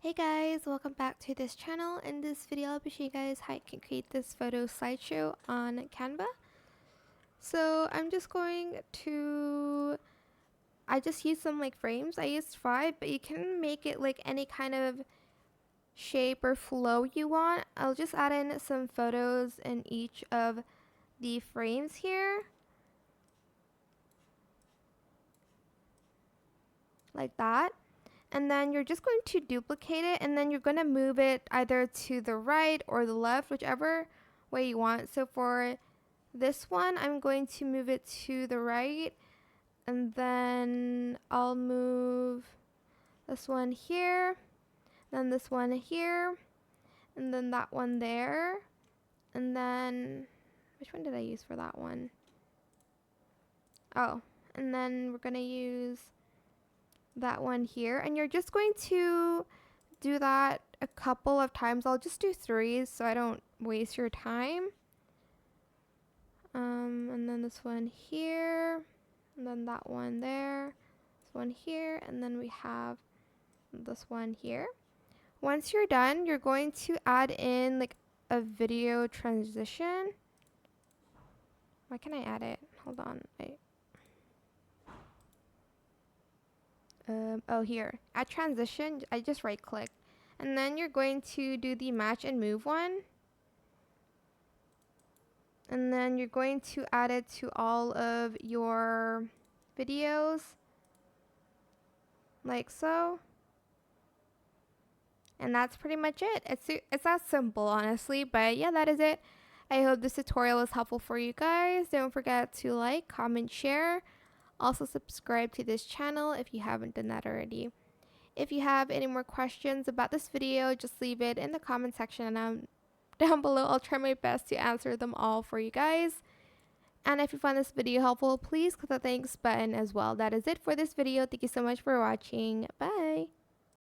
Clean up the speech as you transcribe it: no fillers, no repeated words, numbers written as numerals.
Hey guys, welcome back to this channel. In this video, I'll be showing you guys how you can create this photo slideshow on Canva. So I just used some frames. I used 5, but you can make it like any kind of shape or flow you want. I'll just add in some photos in each of the frames here. Like that. And then you're just going to duplicate it, and then you're going to move it either to the right or the left, whichever way you want. So for this one, I'm going to move it to the right, and then I'll move this one here, then this one here, and then that one there, and then which one did I use for that one? Oh, and then we're going to use that one here, and you're just going to do that a couple of times. I'll just do 3 so I don't waste your time. And then this one here, and then that one there, this one here, and then we have this one here. Once you're done, you're going to add in like a video transition. Why can't I add it? Hold on. Oh, here. Add transition. I just right click. And then you're going to do the match and move one. And then you're going to add it to all of your videos. Like so. And that's pretty much it. It's that simple, honestly. But yeah, that is it. I hope this tutorial was helpful for you guys. Don't forget to like, comment, share. Also subscribe to this channel if you haven't done that already. If you have any more questions about this video, just leave it in the comment section and down below. I'll try my best to answer them all for you guys. And if you found this video helpful, please click the thanks button as well. That is it for this video. Thank you so much for watching. Bye.